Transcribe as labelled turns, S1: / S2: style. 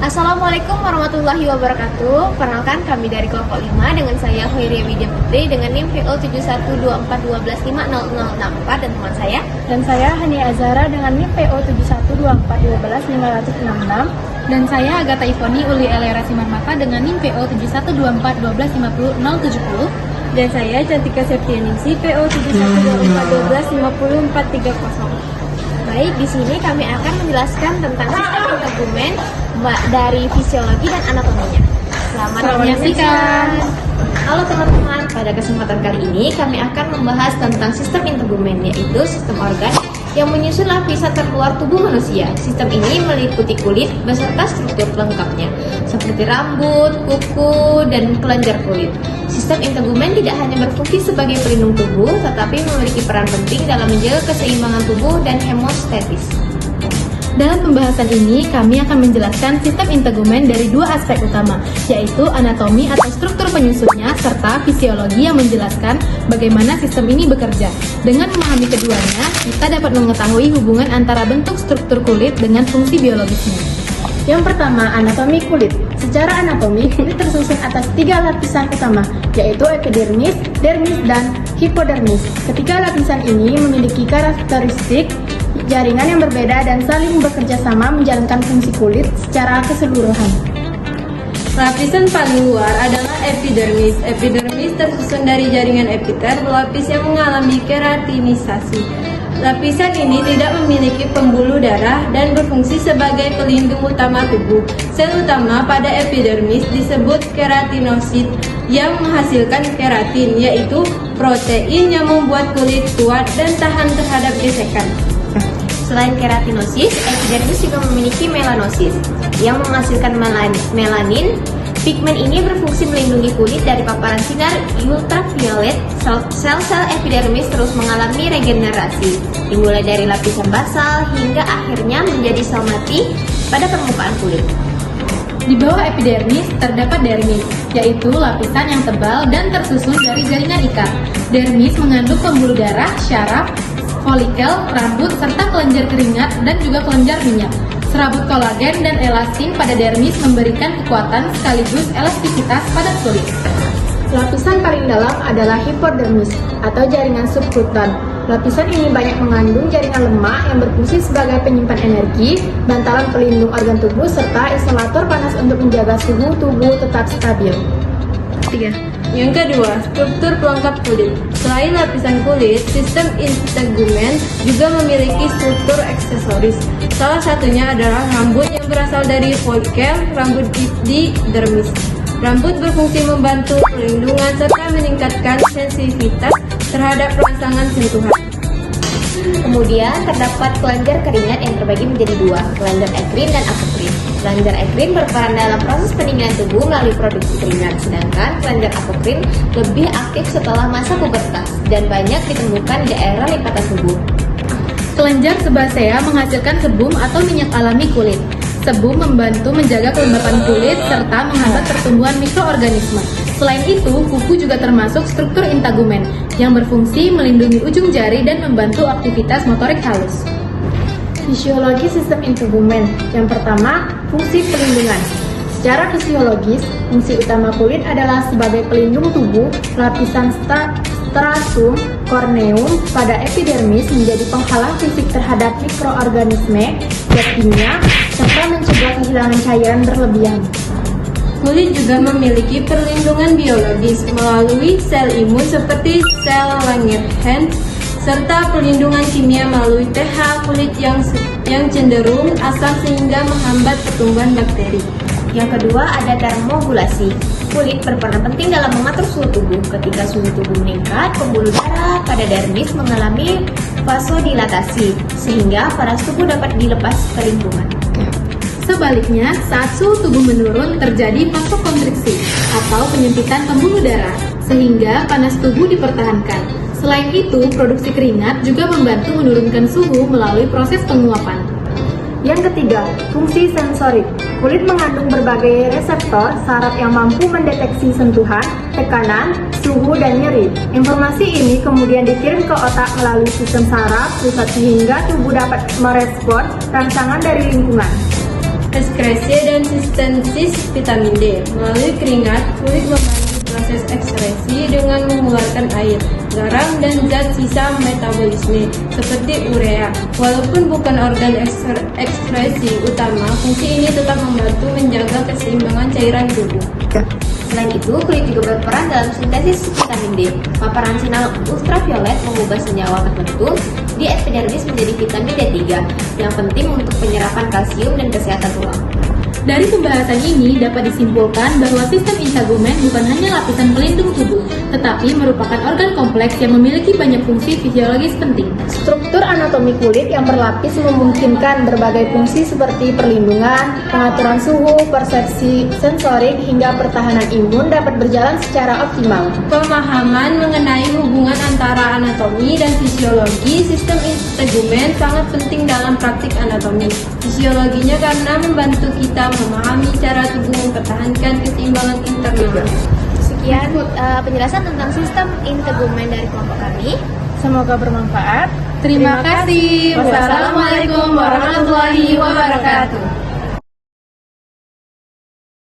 S1: Assalamualaikum warahmatullahi wabarakatuh. Perkenalkan, kami dari kelompok 5 dengan saya Hoiria Widya Putri dengan NIM PO 712412500064 dan teman saya.
S2: Dan saya Hani Azhara dengan NIM PO 7124125066.
S3: Dan saya Agatha Ivoni Uli Elera Simarmata dengan NIM PO 7124125070.
S2: Dan saya Cantika Septianingsi PO 712412500430.
S1: Baik, di sini kami akan menjelaskan tentang sistem integumen dari fisiologi dan anatominya. Selamat menyaksikan. Halo teman-teman, pada kesempatan kali ini kami akan membahas tentang sistem integumen, yaitu sistem organ yang menyusun lapisan terluar tubuh manusia. Sistem ini meliputi kulit beserta struktur pelengkapnya, seperti rambut, kuku, dan kelenjar kulit. Sistem integumen tidak hanya berfungsi sebagai pelindung tubuh, tetapi memiliki peran penting dalam menjaga keseimbangan tubuh dan hemostasis.
S3: Dalam pembahasan ini, kami akan menjelaskan sistem integumen dari dua aspek utama, yaitu anatomi atau struktur penyusunnya, serta fisiologi yang menjelaskan bagaimana sistem ini bekerja. Dengan memahami keduanya, kita dapat mengetahui hubungan antara bentuk struktur kulit dengan fungsi biologisnya.
S2: Yang pertama, anatomi kulit. Secara anatomi, kulit tersusun atas 3 lapisan utama, yaitu epidermis, dermis, dan hipodermis. Ketiga lapisan ini memiliki karakteristik jaringan yang berbeda dan saling bekerja sama menjalankan fungsi kulit secara keseluruhan.
S4: Lapisan paling luar adalah epidermis. Epidermis tersusun dari jaringan epiter pelapis yang mengalami keratinisasi. Lapisan ini tidak memiliki pembuluh darah dan berfungsi sebagai pelindung utama tubuh. Sel utama pada epidermis disebut keratinosit yang menghasilkan keratin, yaitu protein yang membuat kulit kuat dan tahan terhadap gesekan.
S1: Selain keratinosis, epidermis juga memiliki melanosis yang menghasilkan melanin. Pigmen ini berfungsi melindungi kulit dari paparan sinar ultraviolet. Sel-sel epidermis terus mengalami regenerasi, dimulai dari lapisan basal hingga akhirnya menjadi sel mati pada permukaan kulit.
S3: Di bawah epidermis terdapat dermis, yaitu lapisan yang tebal dan tersusun dari jaringan ikat. Dermis mengandung pembuluh darah, syaraf, folikel, rambut, serta kelenjar keringat dan juga kelenjar minyak. Serabut kolagen dan elastin pada dermis memberikan kekuatan sekaligus elastisitas pada kulit.
S2: Lapisan paling dalam adalah hipodermis atau jaringan subkutan. Lapisan ini banyak mengandung jaringan lemak yang berfungsi sebagai penyimpan energi, bantalan pelindung organ tubuh, serta isolator panas untuk menjaga suhu tubuh tetap stabil.
S4: 3. Yang kedua, struktur pelengkap kulit. Selain lapisan kulit, sistem integumen juga memiliki struktur aksesoris. Salah satunya adalah rambut yang berasal dari folikel rambut di dermis. Rambut berfungsi membantu perlindungan serta meningkatkan sensitivitas terhadap rangsangan sentuhan.
S1: Kemudian terdapat kelenjar keringat yang terbagi menjadi 2, kelenjar ekrin dan apokrin. Kelenjar ekrin berperan dalam proses pendinginan tubuh melalui produksi keringat, sedangkan kelenjar apokrin lebih aktif setelah masa pubertas dan banyak ditemukan di daerah lipatan tubuh.
S3: Kelenjar sebasea menghasilkan sebum atau minyak alami kulit. Sebum membantu menjaga kelembapan kulit serta menghambat pertumbuhan mikroorganisme. Selain itu, kuku juga termasuk struktur integumen yang berfungsi melindungi ujung jari dan membantu aktivitas motorik halus.
S2: Fisiologi sistem integumen. Yang pertama, fungsi pelindungan. Secara fisiologis, fungsi utama kulit adalah sebagai pelindung tubuh. Lapisan stratum corneum pada epidermis menjadi penghalang fisik terhadap mikroorganisme, zat kimia, serta mencegah kehilangan cairan berlebihan.
S4: Kulit juga memiliki perlindungan biologis melalui sel imun seperti sel Langerhans, serta perlindungan kimia melalui pH kulit yang cenderung asam sehingga menghambat pertumbuhan bakteri.
S1: Yang kedua ada termogulasi. Kulit berperan penting dalam mengatur suhu tubuh. Ketika suhu tubuh meningkat, pembuluh darah pada dermis mengalami vasodilatasi sehingga panas tubuh dapat dilepas ke lingkungan.
S3: Sebaliknya, saat suhu tubuh menurun terjadi vasokonstriksi atau penyempitan pembuluh darah sehingga panas tubuh dipertahankan. Selain itu, produksi keringat juga membantu menurunkan suhu melalui proses penguapan.
S2: Yang ketiga, fungsi sensorik. Kulit mengandung berbagai reseptor saraf yang mampu mendeteksi sentuhan, tekanan, suhu, dan nyeri. Informasi ini kemudian dikirim ke otak melalui sistem saraf pusat sehingga tubuh dapat merespon rangsangan dari lingkungan.
S4: Ekskresi dan sintesis vitamin D. Melalui keringat, kulit membantu proses ekskresi dengan mengeluarkan air, garam, dan zat sisa metabolisme seperti urea. Walaupun bukan organ ekskresi utama, fungsi ini tetap membantu menjaga keseimbangan cairan tubuh.
S1: Selain itu, kulit juga berperan dalam sintesis vitamin D. Paparan sinar ultraviolet mengubah senyawa tertentu di epidermis menjadi vitamin D3 yang penting untuk penyerapan kalsium dan kesehatan tulang.
S3: Dari pembahasan ini dapat disimpulkan bahwa sistem integumen bukan hanya lapisan pelindung tubuh, tetapi merupakan organ kompleks yang memiliki banyak fungsi fisiologis penting.
S2: Struktur anatomi kulit yang berlapis memungkinkan berbagai fungsi seperti perlindungan, pengaturan suhu, persepsi sensorik, hingga pertahanan imun dapat berjalan secara optimal.
S4: Pemahaman mengenai hubungan antara anatomi dan fisiologi sistem integumen sangat penting dalam praktik anatomi. Fisiologinya karena membantu kita memahami cara tubuh mempertahankan keseimbangan internal.
S1: Sekian penjelasan tentang sistem integumen dari kelompok kami.
S2: Semoga bermanfaat.
S3: Terima kasih. Wassalamualaikum warahmatullahi wabarakatuh.